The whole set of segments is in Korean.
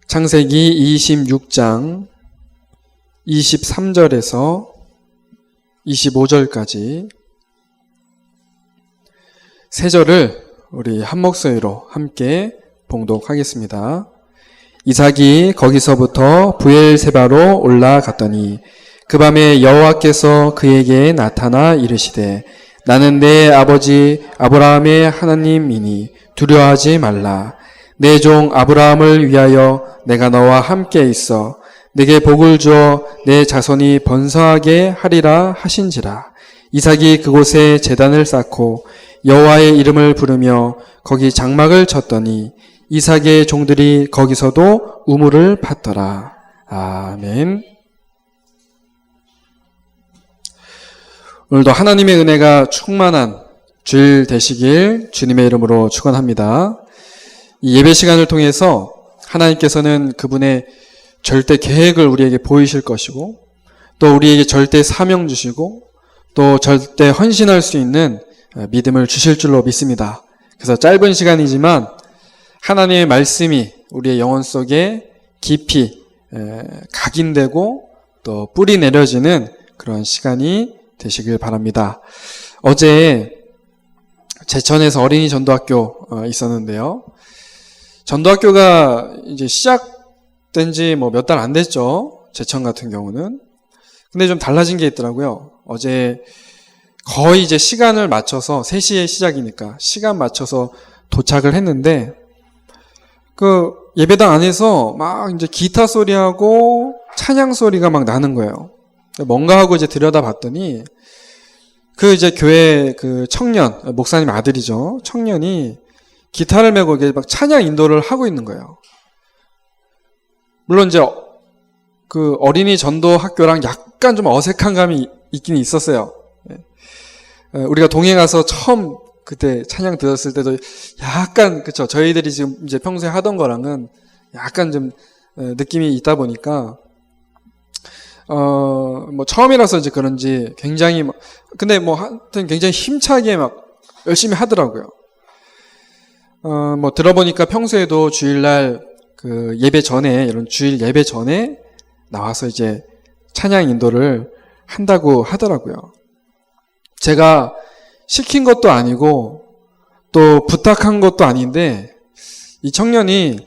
창세기 26장 23절에서 25절까지 세 절을 우리 한 목소리로 함께 봉독하겠습니다. 이삭이 거기서부터 브엘세바로 올라갔더니 그 밤에 여호와께서 그에게 나타나 이르시되 나는 내 아버지 아브라함의 하나님이니 두려워하지 말라. 내 종 아브라함을 위하여 내가 너와 함께 있어 내게 복을 주어 내 자손이 번성하게 하리라 하신지라. 이삭이 그곳에 제단을 쌓고 여호와의 이름을 부르며 거기 장막을 쳤더니 이삭의 종들이 거기서도 우물을 팠더라. 아멘. 오늘도 하나님의 은혜가 충만한 주일 되시길 주님의 이름으로 축원합니다. 이 예배 시간을 통해서 하나님께서는 그분의 절대 계획을 우리에게 보이실 것이고 또 우리에게 절대 사명 주시고 또 절대 헌신할 수 있는 믿음을 주실 줄로 믿습니다. 그래서 짧은 시간이지만 하나님의 말씀이 우리의 영혼 속에 깊이 각인되고 또 뿌리 내려지는 그런 시간이 되시길 바랍니다. 어제 제천에서 어린이 전도학교 있었는데요. 전도학교가 이제 시작된 지 몇 달 안 됐죠. 제천 같은 경우는. 근데 좀 달라진 게 있더라고요. 어제 거의 이제 시간을 맞춰서 3시에 시작이니까 시간 맞춰서 도착을 했는데 그 예배당 안에서 막 이제 기타 소리하고 찬양 소리가 막 나는 거예요. 뭔가 하고 이제 들여다봤더니 그 이제 교회 그 청년, 목사님 아들이죠. 청년이 기타를 메고 이게 막 찬양 인도를 하고 있는 거예요. 물론 이제 그 어린이 전도 학교랑 약간 좀 어색한 감이 있긴 있었어요. 우리가 동해 가서 처음 그때 찬양 들었을 때도 약간 그쵸. 저희들이 지금 이제 평소에 하던 거랑은 약간 좀 느낌이 있다 보니까 처음이라서 이제 그런지 굉장히 근데 하여튼 굉장히 힘차게 막 열심히 하더라고요. 들어보니까 평소에도 주일날 그 예배 전에, 이런 주일 예배 전에 나와서 이제 찬양 인도를 한다고 하더라고요. 제가 시킨 것도 아니고 또 부탁한 것도 아닌데 이 청년이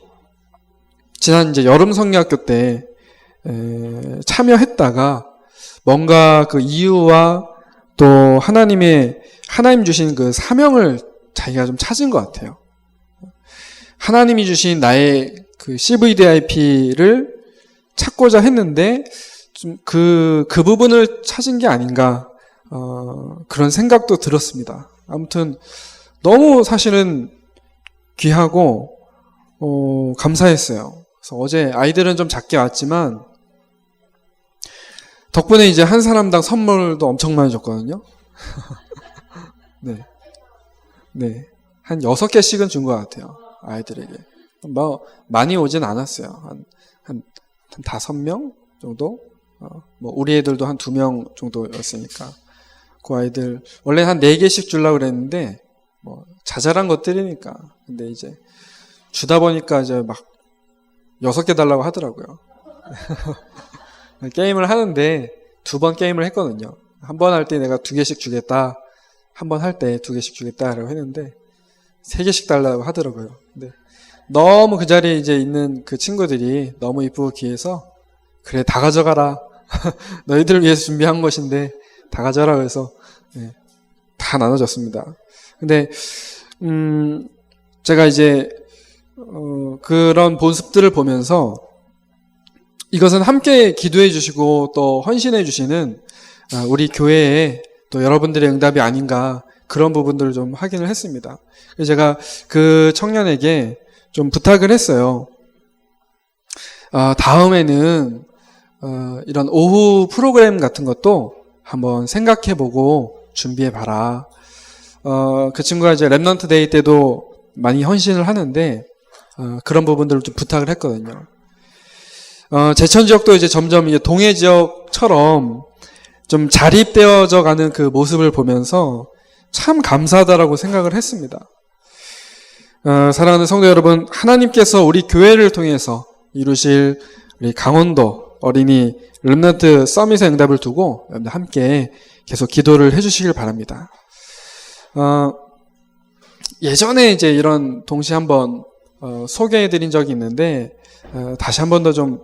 지난 이제 여름 성리학교 때 참여했다가 뭔가 그 이유와 또 하나님 주신 그 사명을 자기가 좀 찾은 것 같아요. 하나님이 주신 나의 그 CVDIP를 찾고자 했는데 좀 그 부분을 찾은 게 아닌가 그런 생각도 들었습니다. 아무튼 너무 사실은 귀하고 감사했어요. 그래서 어제 아이들은 좀 작게 왔지만 덕분에 이제 한 사람당 선물도 엄청 많이 줬거든요. 네. 한 6개씩은 준 것 같아요. 아이들에게. 많이 오진 않았어요. 한 5명 정도? 우리 애들도 한 2명 정도였으니까. 그 아이들, 원래 한 4개씩 주려고 그랬는데, 자잘한 것들이니까. 근데 이제, 주다 보니까 이제 막 6개 달라고 하더라고요. 게임을 하는데, 2번 게임을 했거든요. 한 번 할 때 내가 2개씩 주겠다. 한 번 할 때 2개씩 주겠다라고 했는데, 3개씩 달라고 하더라고요. 근데 너무 그 자리에 이제 있는 그 친구들이 너무 이쁘고 귀해서 그래 다 가져가라. 너희들을 위해서 준비한 것인데 다 가져라 그래서 다 나눠줬습니다. 근데 제가 이제 그런 모습들을 보면서 이것은 함께 기도해 주시고 또 헌신해 주시는 우리 교회에 또 여러분들의 응답이 아닌가 그런 부분들을 좀 확인을 했습니다. 그래서 제가 그 청년에게 좀 부탁을 했어요. 다음에는 이런 오후 프로그램 같은 것도 한번 생각해보고 준비해봐라. 그 친구가 이제 랩넌트 데이 때도 많이 헌신을 하는데 그런 부분들을 좀 부탁을 했거든요. 제천 지역도 이제 점점 이제 동해 지역처럼 좀 자립되어져 가는 그 모습을 보면서 참 감사하다라고 생각을 했습니다. 사랑하는 성도 여러분, 하나님께서 우리 교회를 통해서 이루실 우리 강원도 어린이 렘넌트 서밋의 응답을 두고 여러분들 함께 계속 기도를 해주시길 바랍니다. 예전에 이제 이런 동시 한번 소개해드린 적이 있는데 다시 한 번 더 좀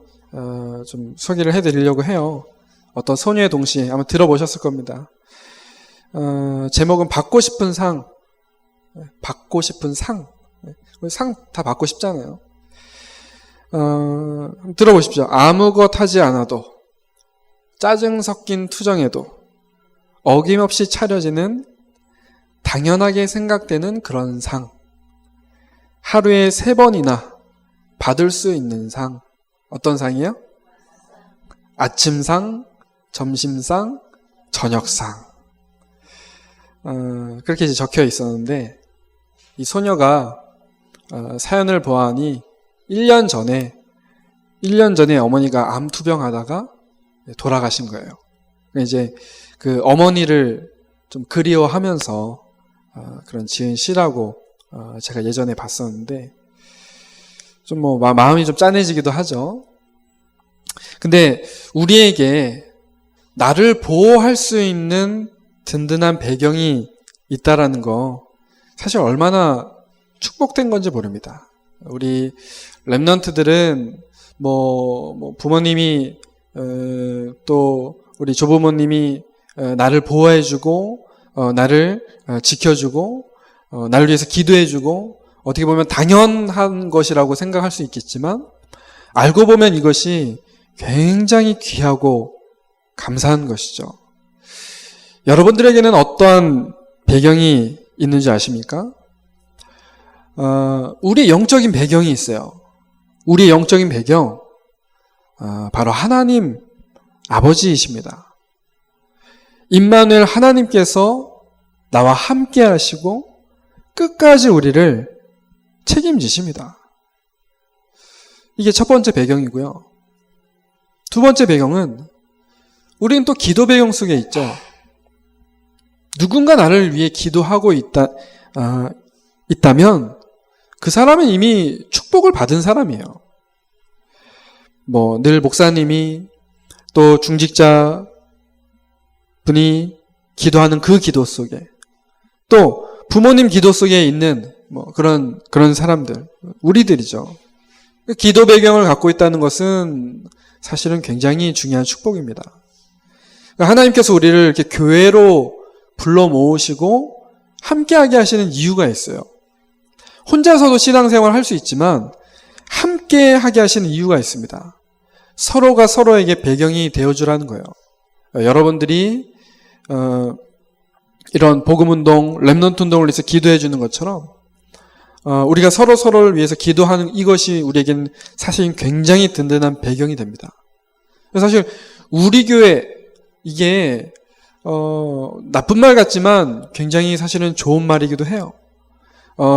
소개를 해드리려고 해요. 어떤 소녀의 동시 아마 들어보셨을 겁니다. 제목은 받고 싶은 상. 받고 싶은 상. 상 다 받고 싶잖아요. 한번 들어보십시오. 아무 것 하지 않아도, 짜증 섞인 투정에도 어김없이 차려지는 당연하게 생각되는 그런 상. 하루에 3번이나 받을 수 있는 상. 어떤 상이요? 아침상, 점심상, 저녁상. 그렇게 이제 적혀 있었는데, 이 소녀가 사연을 보아하니 1년 전에 어머니가 암 투병하다가 돌아가신 거예요. 이제 그 어머니를 좀 그리워하면서 그런 지은 시라고 제가 예전에 봤었는데, 좀 마음이 좀 짠해지기도 하죠. 근데 우리에게 나를 보호할 수 있는 든든한 배경이 있다라는 거 사실 얼마나 축복된 건지 모릅니다. 우리 렘넌트들은 부모님이 또 우리 조부모님이 나를 보호해주고 나를 지켜주고 나를 위해서 기도해주고 어떻게 보면 당연한 것이라고 생각할 수 있겠지만 알고 보면 이것이 굉장히 귀하고 감사한 것이죠. 여러분들에게는 어떠한 배경이 있는지 아십니까? 우리의 영적인 배경이 있어요. 우리의 영적인 배경, 바로 하나님 아버지이십니다. 임마누엘 하나님께서 나와 함께 하시고 끝까지 우리를 책임지십니다. 이게 첫 번째 배경이고요. 두 번째 배경은 우리는 또 기도 배경 속에 있죠. 누군가 나를 위해 기도하고 있다면 그 사람은 이미 축복을 받은 사람이에요. 늘 목사님이 또 중직자 분이 기도하는 그 기도 속에 또 부모님 기도 속에 있는 그런 사람들, 우리들이죠. 기도 배경을 갖고 있다는 것은 사실은 굉장히 중요한 축복입니다. 하나님께서 우리를 이렇게 교회로 불러 모으시고 함께하게 하시는 이유가 있어요. 혼자서도 신앙생활을 할 수 있지만 함께하게 하시는 이유가 있습니다. 서로가 서로에게 배경이 되어주라는 거예요. 여러분들이 이런 복음운동, 렘넌트 운동을 위해서 기도해 주는 것처럼 우리가 서로를 위해서 기도하는 이것이 우리에게는 사실 굉장히 든든한 배경이 됩니다. 사실 우리 교회, 이게 나쁜 말 같지만 굉장히 사실은 좋은 말이기도 해요.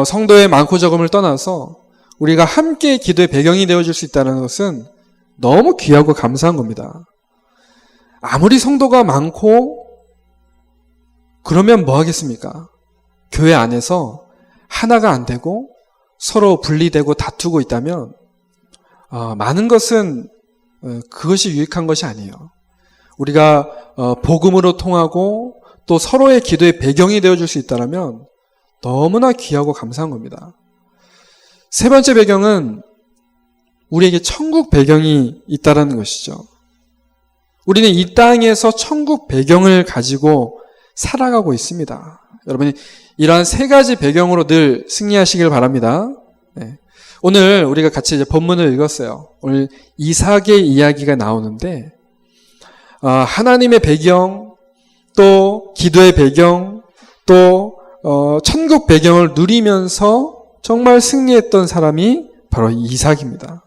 성도의 많고 적음을 떠나서 우리가 함께 기도의 배경이 되어줄 수 있다는 것은 너무 귀하고 감사한 겁니다. 아무리 성도가 많고 그러면 뭐 하겠습니까? 교회 안에서 하나가 안 되고 서로 분리되고 다투고 있다면 많은 것은 그것이 유익한 것이 아니에요. 우리가 복음으로 통하고 또 서로의 기도의 배경이 되어줄 수 있다면 너무나 귀하고 감사한 겁니다. 세 번째 배경은 우리에게 천국 배경이 있다는 것이죠. 우리는 이 땅에서 천국 배경을 가지고 살아가고 있습니다. 여러분이 이러한 세 가지 배경으로 늘 승리하시길 바랍니다. 네. 오늘 우리가 같이 이제 본문을 읽었어요. 오늘 이삭의 이야기가 나오는데 하나님의 배경, 또 기도의 배경, 또 천국 배경을 누리면서 정말 승리했던 사람이 바로 이삭입니다.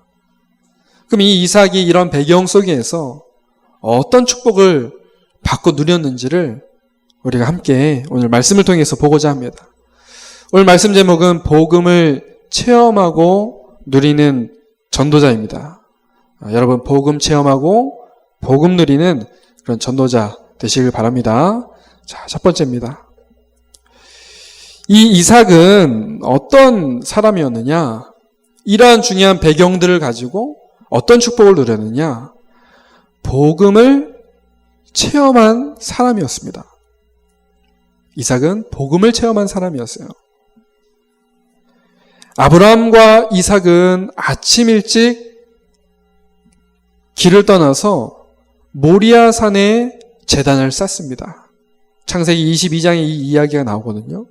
그럼 이 이삭이 이런 배경 속에서 어떤 축복을 받고 누렸는지를 우리가 함께 오늘 말씀을 통해서 보고자 합니다. 오늘 말씀 제목은 복음을 체험하고 누리는 전도자입니다. 여러분 복음 체험하고 복음 누리는 그런 전도자 되시길 바랍니다. 자, 첫 번째입니다. 이 이삭은 어떤 사람이었느냐? 이러한 중요한 배경들을 가지고 어떤 축복을 누렸느냐? 복음을 체험한 사람이었습니다. 이삭은 복음을 체험한 사람이었어요. 아브라함과 이삭은 아침 일찍 길을 떠나서 모리아 산에 제단을 쌓습니다. 창세기 22장에 이 이야기가 나오거든요.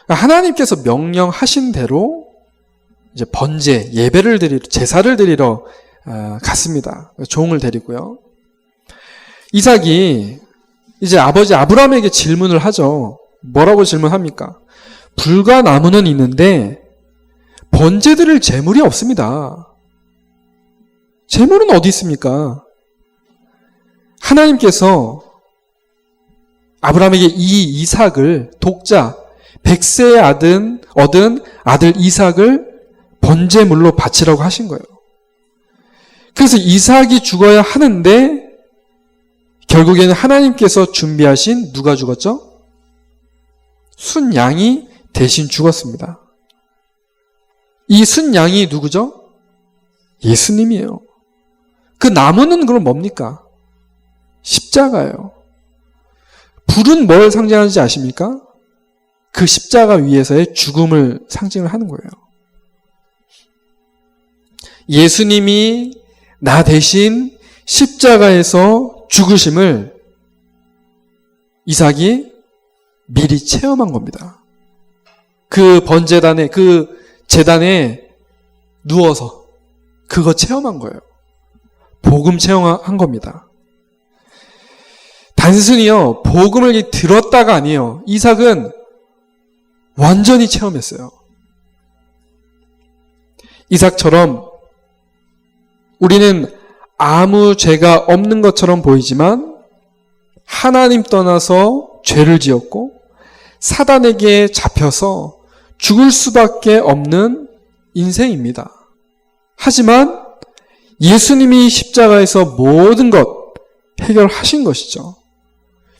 하나님께서 명령하신 대로 이제 번제, 예배를 드리러, 제사를 드리러 갔습니다. 종을 데리고요. 이삭이 이제 아버지 아브라함에게 질문을 하죠. 뭐라고 질문합니까? 불과 나무는 있는데 번제 드릴 재물이 없습니다. 재물은 어디 있습니까? 하나님께서 아브라함에게 이 이삭을 독자 100세에 얻은 아들 이삭을 번제물로 바치라고 하신 거예요. 그래서 이삭이 죽어야 하는데 결국에는 하나님께서 준비하신 누가 죽었죠? 순양이 대신 죽었습니다. 이 순양이 누구죠? 예수님이에요. 그 나무는 그럼 뭡니까? 십자가예요. 불은 뭘 상징하는지 아십니까? 그 십자가 위에서의 죽음을 상징을 하는 거예요. 예수님이 나 대신 십자가에서 죽으심을 이삭이 미리 체험한 겁니다. 그 번제단에, 그 제단에 누워서 그거 체험한 거예요. 복음 체험한 겁니다. 단순히요, 복음을 들었다가 아니에요. 이삭은 완전히 체험했어요. 이삭처럼 우리는 아무 죄가 없는 것처럼 보이지만 하나님 떠나서 죄를 지었고 사단에게 잡혀서 죽을 수밖에 없는 인생입니다. 하지만 예수님이 십자가에서 모든 것 해결하신 것이죠.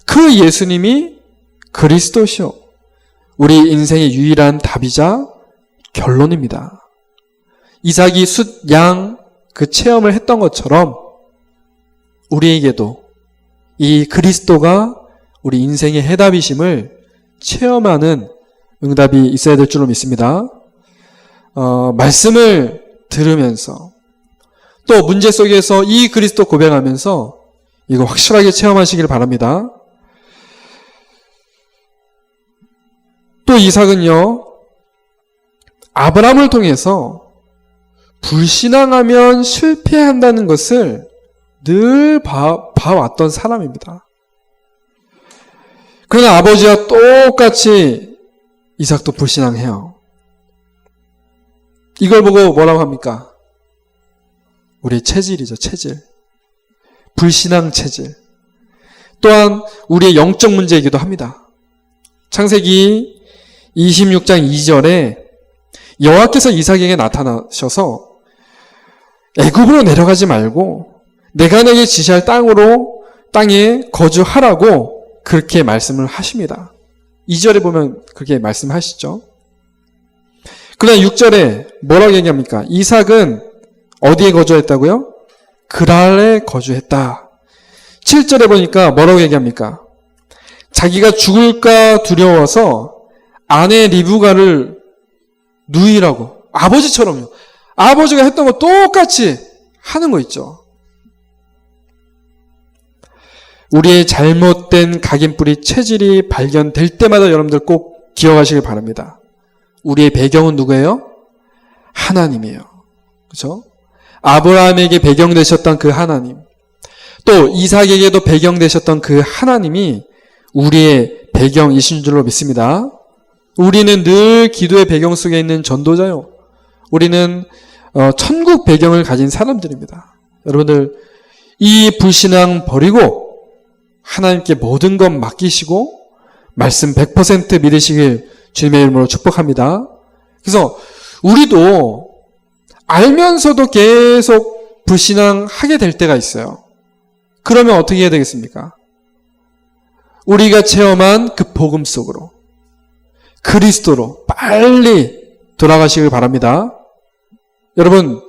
그 예수님이 그리스도시요, 우리 인생의 유일한 답이자 결론입니다. 이삭이 숫, 양 그 체험을 했던 것처럼 우리에게도 이 그리스도가 우리 인생의 해답이심을 체험하는 응답이 있어야 될 줄로 믿습니다. 말씀을 들으면서 또 문제 속에서 이 그리스도 고백하면서 이거 확실하게 체험하시길 바랍니다. 또 이삭은요, 아브라함을 통해서 불신앙하면 실패한다는 것을 늘 봐왔던 사람입니다. 그러나 아버지와 똑같이 이삭도 불신앙해요. 이걸 보고 뭐라고 합니까? 우리의 체질이죠, 체질. 불신앙 체질. 또한 우리의 영적 문제이기도 합니다. 창세기 26장 2절에 여호와께서 이삭에게 나타나셔서 애굽으로 내려가지 말고 내가 너에게 지시할 땅에 거주하라고 그렇게 말씀을 하십니다. 2절에 보면 그렇게 말씀하시죠. 그러나 6절에 뭐라고 얘기합니까? 이삭은 어디에 거주했다고요? 그랄에 거주했다. 7절에 보니까 뭐라고 얘기합니까? 자기가 죽을까 두려워서 아내 리브가를 누이라고, 아버지처럼요. 아버지가 했던 거 똑같이 하는 거 있죠. 우리의 잘못된 각인뿌리 체질이 발견될 때마다 여러분들 꼭 기억하시길 바랍니다. 우리의 배경은 누구예요? 하나님이에요. 그렇죠? 아브라함에게 배경 되셨던 그 하나님, 또 이삭에게도 배경 되셨던 그 하나님이 우리의 배경이신 줄로 믿습니다. 우리는 늘 기도의 배경 속에 있는 전도자요. 우리는 천국 배경을 가진 사람들입니다. 여러분들 이 불신앙 버리고 하나님께 모든 것 맡기시고 말씀 100% 믿으시길 주님의 이름으로 축복합니다. 그래서 우리도 알면서도 계속 불신앙하게 될 때가 있어요. 그러면 어떻게 해야 되겠습니까? 우리가 체험한 그 복음 속으로 그리스도로 빨리 돌아가시길 바랍니다. 여러분,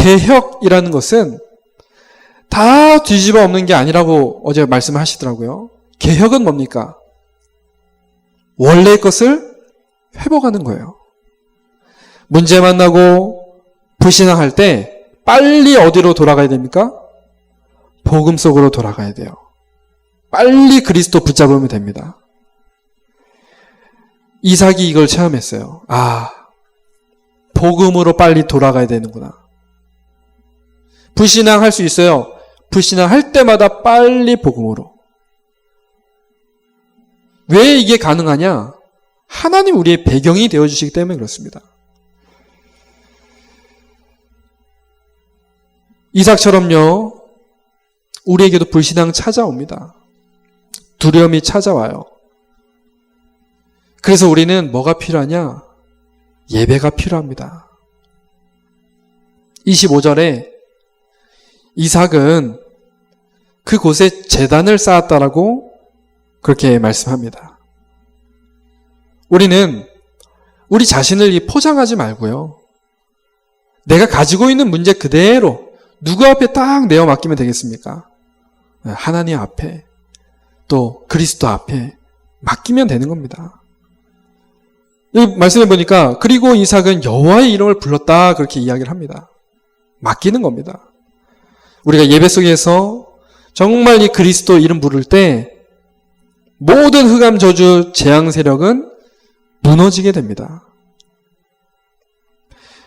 개혁이라는 것은 다 뒤집어 엎는 게 아니라고 어제 말씀을 하시더라고요. 개혁은 뭡니까? 원래의 것을 회복하는 거예요. 문제 만나고 불신앙할 때 빨리 어디로 돌아가야 됩니까? 복음 속으로 돌아가야 돼요. 빨리 그리스도 붙잡으면 됩니다. 이삭이 이걸 체험했어요. 아, 복음으로 빨리 돌아가야 되는구나. 불신앙할 수 있어요. 불신앙할 때마다 빨리 복음으로. 왜 이게 가능하냐? 하나님 우리의 배경이 되어주시기 때문에 그렇습니다. 이삭처럼요, 우리에게도 불신앙 찾아옵니다. 두려움이 찾아와요. 그래서 우리는 뭐가 필요하냐? 예배가 필요합니다. 25절에 이삭은 그곳에 제단을 쌓았다라고 그렇게 말씀합니다. 우리는 우리 자신을 포장하지 말고요. 내가 가지고 있는 문제 그대로 누구 앞에 딱 내어 맡기면 되겠습니까? 하나님 앞에, 또 그리스도 앞에 맡기면 되는 겁니다. 이 말씀해 보니까 그리고 이삭은 여호와의 이름을 불렀다 그렇게 이야기를 합니다. 맡기는 겁니다. 우리가 예배 속에서 정말 이 그리스도 이름 부를 때 모든 흑암 저주 재앙 세력은 무너지게 됩니다.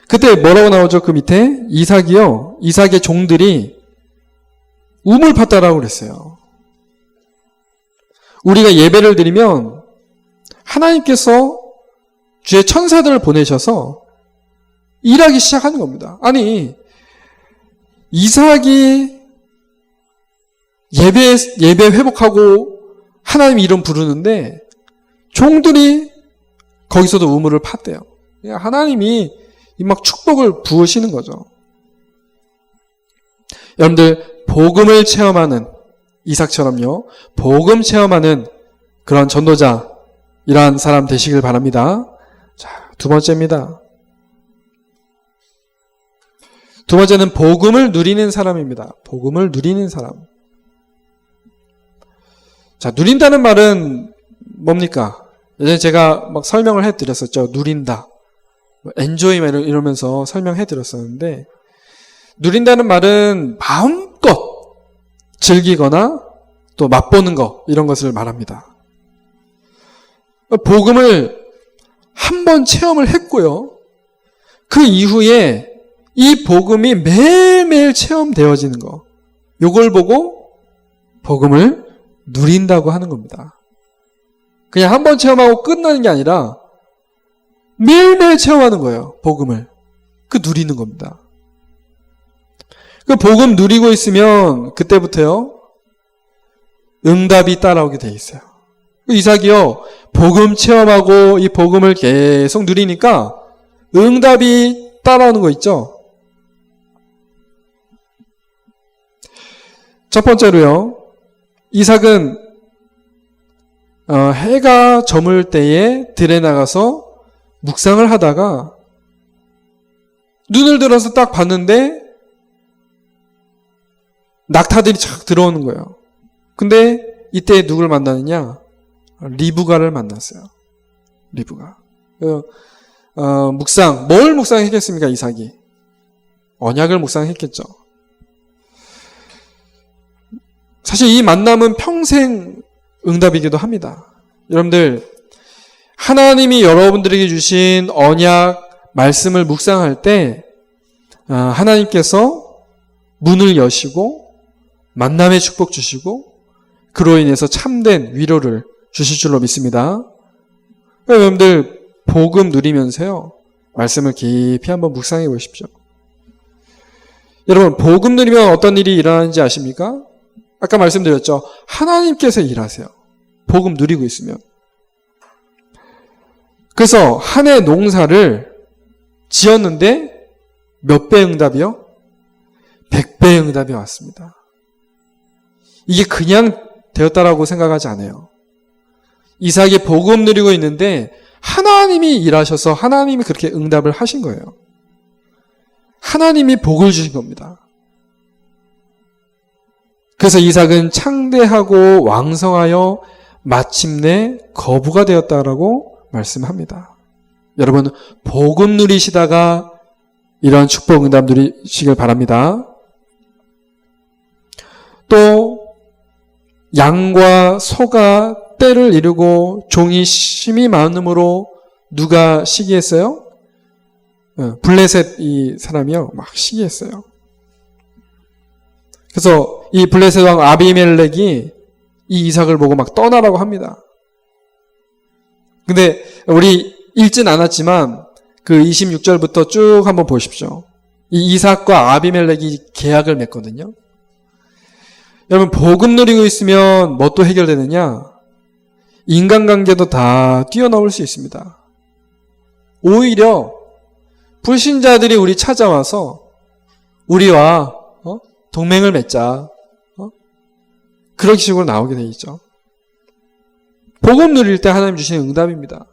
그때 뭐라고 나오죠? 그 밑에 이삭의 종들이 우물 팠다라고 그랬어요. 우리가 예배를 드리면 하나님께서 주의 천사들을 보내셔서 일하기 시작하는 겁니다. 아니, 이삭이 예배 회복하고 하나님 이름 부르는데 종들이 거기서도 우물을 팠대요. 하나님이 막 축복을 부으시는 거죠. 여러분들 복음을 체험하는 이삭처럼요, 복음 체험하는 그런 전도자 이러한 사람 되시길 바랍니다. 자, 두 번째입니다. 두 번째는 복음을 누리는 사람입니다. 복음을 누리는 사람. 자, 누린다는 말은 뭡니까? 예전에 제가 막 설명을 해드렸었죠. 누린다. enjoy 이러면서 설명해드렸었는데, 누린다는 말은 마음껏 즐기거나 또 맛보는 것, 이런 것을 말합니다. 복음을 한번 체험을 했고요. 그 이후에 이 복음이 매일매일 체험되어지는 거, 요걸 보고 복음을 누린다고 하는 겁니다. 그냥 한번 체험하고 끝나는 게 아니라 매일매일 체험하는 거예요. 복음을. 그 누리는 겁니다. 그 복음 누리고 있으면 그때부터요, 응답이 따라오게 돼 있어요. 이삭이요, 복음 체험하고 이 복음을 계속 누리니까 응답이 따라오는 거 있죠. 첫 번째로요, 이삭은 해가 저물 때에 들에 나가서 묵상을 하다가 눈을 들어서 딱 봤는데 낙타들이 착 들어오는 거예요. 근데 이때 누굴 만나느냐? 리브가를 만났어요. 리브가. 뭘 묵상했겠습니까, 이삭이? 언약을 묵상했겠죠. 사실 이 만남은 평생 응답이기도 합니다. 여러분들, 하나님이 여러분들에게 주신 언약, 말씀을 묵상할 때 하나님께서 문을 여시고 만남의 축복 주시고 그로 인해서 참된 위로를 주실 줄로 믿습니다. 여러분들, 복음 누리면서요, 말씀을 깊이 한번 묵상해 보십시오. 여러분, 복음 누리면 어떤 일이 일어나는지 아십니까? 아까 말씀드렸죠. 하나님께서 일하세요. 복음 누리고 있으면. 그래서 한 해 농사를 지었는데 몇 배 응답이요? 100배 응답이 왔습니다. 이게 그냥 되었다라고 생각하지 않아요. 이삭이 복음 누리고 있는데 하나님이 일하셔서 하나님이 그렇게 응답을 하신 거예요. 하나님이 복을 주신 겁니다. 그래서 이삭은 창대하고 왕성하여 마침내 거부가 되었다라고 말씀합니다. 여러분, 복음 누리시다가 이런 축복 응답 누리시길 바랍니다. 또 양과 소가 때를 이루고 종이 심히 많음으로 누가 시기했어요? 블레셋 이 사람이요, 막 시기했어요. 그래서 이 블레셋 왕 아비멜렉이 이 이삭을 보고 막 떠나라고 합니다. 근데 우리 읽진 않았지만 그 26절부터 쭉 한번 보십시오. 이 이삭과 아비멜렉이 계약을 맺거든요. 여러분, 복음 누리고 있으면 뭐 또 해결되느냐? 인간관계도 다 뛰어넘을 수 있습니다. 오히려 불신자들이 우리 찾아와서 우리와 동맹을 맺자, 그런 식으로 나오게 돼 있죠. 복음 누릴 때 하나님 주시는 응답입니다.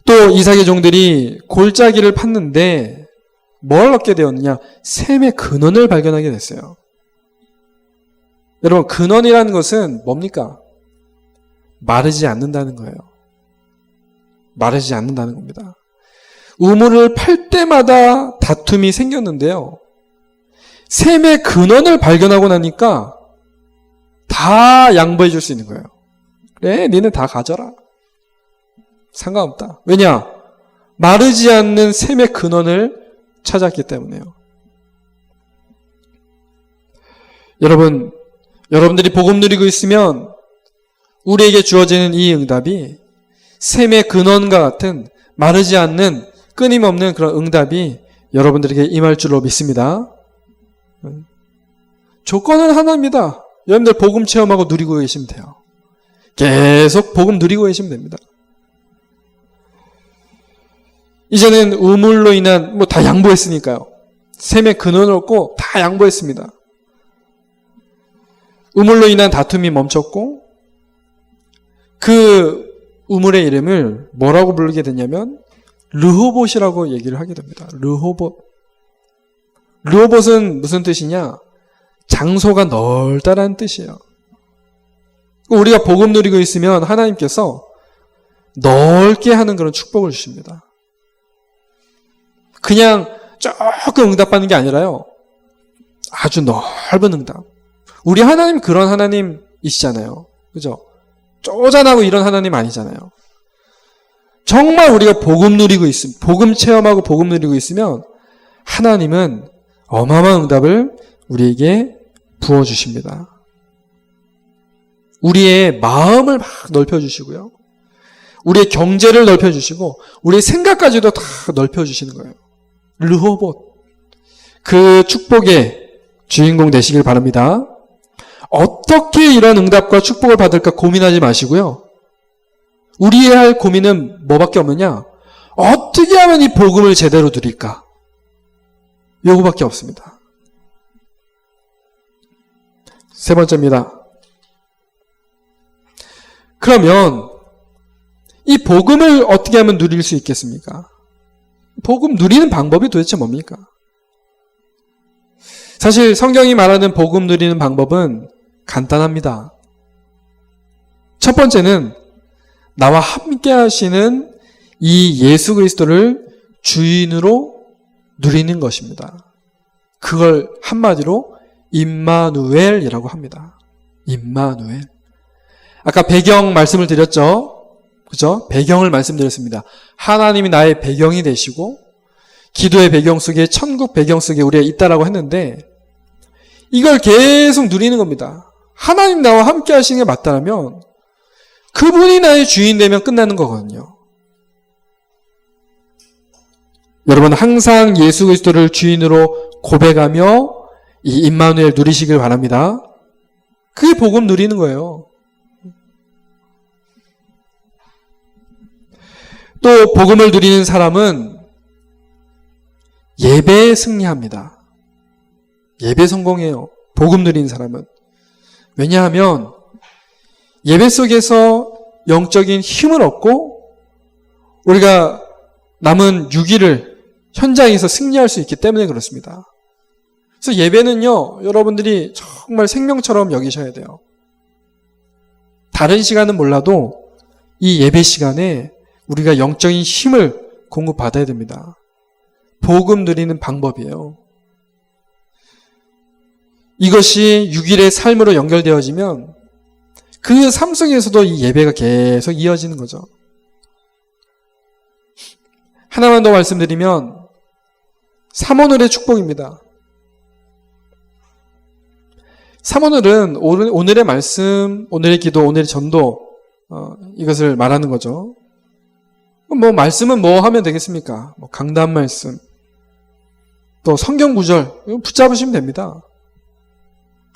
또 이삭의 종들이 골짜기를 팠는데 뭘 얻게 되었느냐? 샘의 근원을 발견하게 됐어요. 여러분, 근원이라는 것은 뭡니까? 마르지 않는다는 거예요. 마르지 않는다는 겁니다. 우물을 팔 때마다 다툼이 생겼는데요. 샘의 근원을 발견하고 나니까 다 양보해 줄 수 있는 거예요. 그래, 니는 다 가져라. 상관없다. 왜냐? 마르지 않는 샘의 근원을 찾았기 때문에요. 여러분들이 복음 누리고 있으면 우리에게 주어지는 이 응답이 샘의 근원과 같은 마르지 않는 끊임없는 그런 응답이 여러분들에게 임할 줄로 믿습니다. 조건은 하나입니다. 여러분들 복음 체험하고 누리고 계시면 돼요. 계속 복음 누리고 계시면 됩니다. 이제는 우물로 인한 다 양보했으니까요. 샘의 근원을 얻고 다 양보했습니다. 우물로 인한 다툼이 멈췄고 그 우물의 이름을 뭐라고 부르게 됐냐면 르호봇이라고 얘기를 하게 됩니다. 르호봇. 르호봇은 무슨 뜻이냐? 장소가 넓다라는 뜻이에요. 우리가 복음 누리고 있으면 하나님께서 넓게 하는 그런 축복을 주십니다. 그냥 조금 응답받는 게 아니라요. 아주 넓은 응답. 우리 하나님 그런 하나님이시잖아요. 그죠? 쪼잔하고 이런 하나님 아니잖아요. 정말 우리가 복음 누리고 있으면, 복음 체험하고 복음 누리고 있으면 하나님은 어마어마한 응답을 우리에게 부어주십니다. 우리의 마음을 막 넓혀주시고요. 우리의 경제를 넓혀주시고 우리의 생각까지도 다 넓혀주시는 거예요. 르호봇. 그 축복의 주인공 되시길 바랍니다. 어떻게 이런 응답과 축복을 받을까 고민하지 마시고요. 우리의 할 고민은 뭐밖에 없느냐? 어떻게 하면 이 복음을 제대로 누릴까? 요거밖에 없습니다. 세 번째입니다. 그러면 이 복음을 어떻게 하면 누릴 수 있겠습니까? 복음 누리는 방법이 도대체 뭡니까? 사실 성경이 말하는 복음 누리는 방법은 간단합니다. 첫 번째는 나와 함께 하시는 이 예수 그리스도를 주인으로 누리는 것입니다. 그걸 한마디로 임마누엘이라고 합니다. 임마누엘. 아까 배경 말씀을 드렸죠? 그죠? 배경을 말씀드렸습니다. 하나님이 나의 배경이 되시고 기도의 배경 속에 천국 배경 속에 우리가 있다라고 했는데 이걸 계속 누리는 겁니다. 하나님 나와 함께 하시는 게 맞다라면 그분이 나의 주인 되면 끝나는 거거든요. 여러분 항상 예수 그리스도를 주인으로 고백하며 이 임마누엘 누리시길 바랍니다. 그게 복음 누리는 거예요. 또 복음을 누리는 사람은 예배에 승리합니다. 예배 성공해요. 복음 누리는 사람은. 왜냐하면 예배 속에서 영적인 힘을 얻고 우리가 남은 6일을 현장에서 승리할 수 있기 때문에 그렇습니다. 그래서 예배는요, 여러분들이 정말 생명처럼 여기셔야 돼요. 다른 시간은 몰라도 이 예배 시간에 우리가 영적인 힘을 공급받아야 됩니다. 복음 누리는 방법이에요. 이것이 6일의 삶으로 연결되어지면 그 삶 속에서도 이 예배가 계속 이어지는 거죠. 하나만 더 말씀드리면 삼오늘의 축복입니다. 삼오늘은 오늘의 말씀, 오늘의 기도, 오늘의 전도 이것을 말하는 거죠. 뭐 말씀은 뭐 하면 되겠습니까? 뭐 강단 말씀, 또 성경 구절 붙잡으시면 됩니다.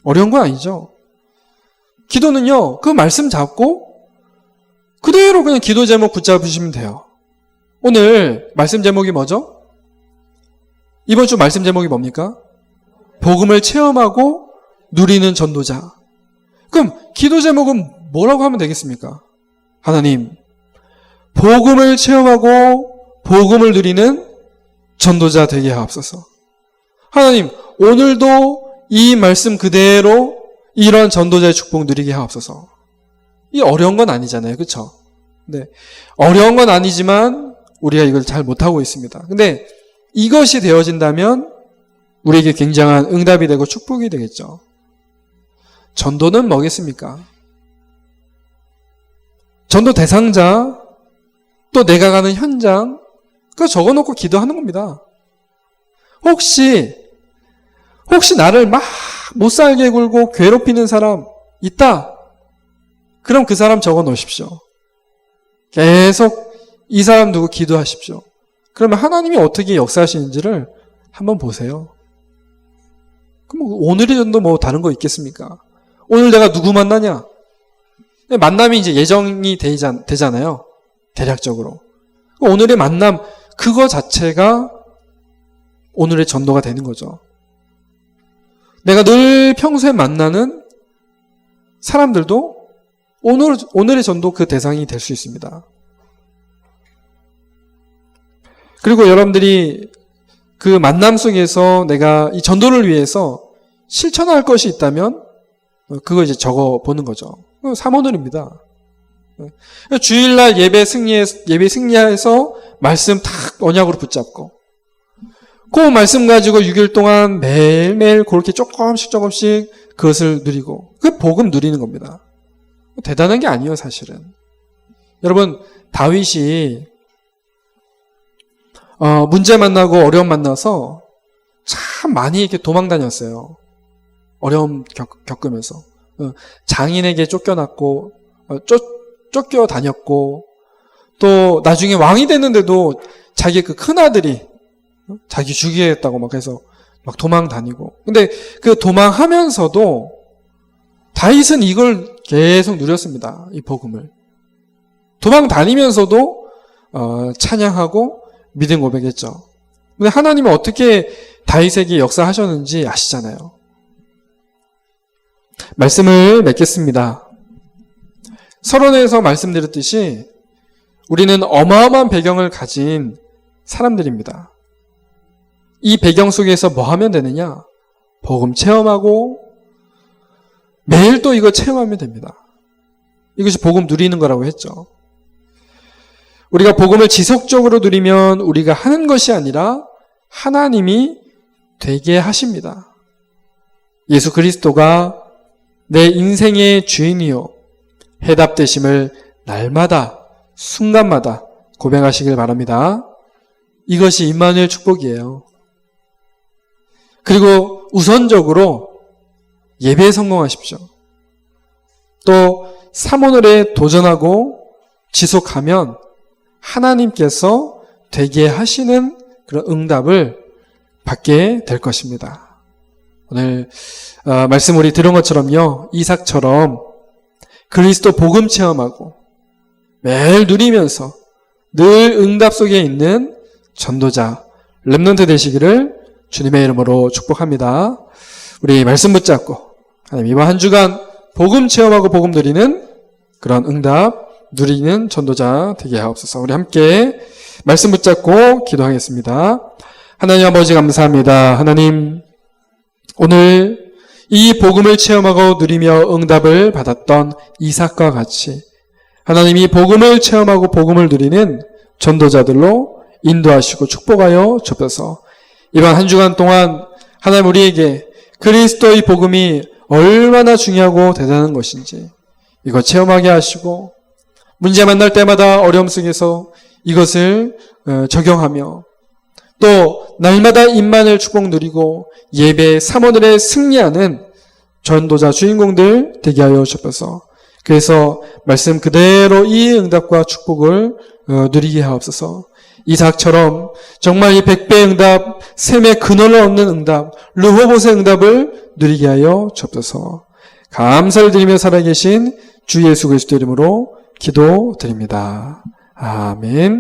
어려운 건 아니죠. 기도는요, 그 말씀 잡고 그대로 그냥 기도 제목 붙잡으시면 돼요. 오늘 말씀 제목이 뭐죠? 이번 주 말씀 제목이 뭡니까? 복음을 체험하고 누리는 전도자. 그럼 기도 제목은 뭐라고 하면 되겠습니까? 하나님, 복음을 체험하고 복음을 누리는 전도자 되게 하옵소서. 하나님, 오늘도 이 말씀 그대로 이런 전도자의 축복 누리게 하옵소서. 이 어려운 건 아니잖아요. 그렇죠? 네. 어려운 건 아니지만 우리가 이걸 잘 못하고 있습니다. 근데 이것이 되어진다면 우리에게 굉장한 응답이 되고 축복이 되겠죠. 전도는 뭐겠습니까? 전도 대상자, 또 내가 가는 현장, 그거 적어놓고 기도하는 겁니다. 혹시 나를 막 못살게 굴고 괴롭히는 사람 있다? 그럼 그 사람 적어 놓으십시오. 계속 이 사람 두고 기도하십시오. 그러면 하나님이 어떻게 역사하시는지를 한번 보세요. 그럼 오늘의 전도 뭐 다른 거 있겠습니까? 오늘 내가 누구 만나냐? 만남이 이제 예정이 되잖아요. 대략적으로. 오늘의 만남, 그거 자체가 오늘의 전도가 되는 거죠. 내가 늘 평소에 만나는 사람들도 오늘의 전도 그 대상이 될 수 있습니다. 그리고 여러분들이 그 만남 속에서 내가 이 전도를 위해서 실천할 것이 있다면 그거 이제 적어 보는 거죠. 삼오늘입니다. 주일날 예배 승리해서 말씀 탁 언약으로 붙잡고 그 말씀 가지고 6일 동안 매일매일 그렇게 조금씩 그것을 누리고 그 복음 누리는 겁니다. 대단한 게 아니에요, 사실은. 여러분, 다윗이 문제 만나고 어려움 만나서 참 많이 이렇게 도망 다녔어요. 어려움 겪으면서. 장인에게 쫓겨났고, 쫓겨 다녔고, 또 나중에 왕이 됐는데도 자기 그 큰아들이 자기 죽이겠다고 막 해서 막 도망 다니고. 근데 그 도망하면서도 다윗은 이걸 계속 누렸습니다. 이 복음을. 도망 다니면서도 찬양하고 믿음 고백했죠. 근데 하나님은 어떻게 다윗에게 역사하셨는지 아시잖아요. 말씀을 맺겠습니다. 서론에서 말씀드렸듯이 우리는 어마어마한 배경을 가진 사람들입니다. 이 배경 속에서 뭐 하면 되느냐? 복음 체험하고 매일 또 이거 체험하면 됩니다. 이것이 복음 누리는 거라고 했죠. 우리가 복음을 지속적으로 누리면 우리가 하는 것이 아니라 하나님이 되게 하십니다. 예수 그리스도가 내 인생의 주인이요 해답되심을 날마다 순간마다 고백하시길 바랍니다. 이것이 임마누엘 축복이에요. 그리고 우선적으로 예배에 성공하십시오. 또 삼오늘에 도전하고 지속하면 하나님께서 되게 하시는 그런 응답을 받게 될 것입니다. 오늘 말씀 우리 들은 것처럼요, 이삭처럼 그리스도 복음 체험하고 매일 누리면서 늘 응답 속에 있는 전도자, 렘넌트 되시기를 주님의 이름으로 축복합니다. 우리 말씀 붙잡고 하나님 이번 한 주간 복음 체험하고 복음 누리는 그런 응답 누리는 전도자 되게 하옵소서. 우리 함께 말씀 붙잡고 기도하겠습니다. 하나님 아버지 감사합니다. 하나님, 오늘 이 복음을 체험하고 누리며 응답을 받았던 이삭과 같이 하나님이 복음을 체험하고 복음을 누리는 전도자들로 인도하시고 축복하여 주옵소서. 이번 한 주간 동안 하나님 우리에게 그리스도의 복음이 얼마나 중요하고 대단한 것인지 이거 체험하게 하시고 문제 만날 때마다 어려움 속에서 이것을 적용하며 또 날마다 임만을 축복 누리고 예배 사모들에 승리하는 전도자 주인공들 되게 하여 주옵소서. 그래서 말씀 그대로 이 응답과 축복을 누리게 하옵소서. 이삭처럼 정말 이 100배 응답, 샘의 근원을 얻는 응답, 르호봇의 응답을 누리게 하여 주옵소서. 감사를 드리며 살아계신 주 예수 그리스도 이름으로 기도드립니다. 아멘.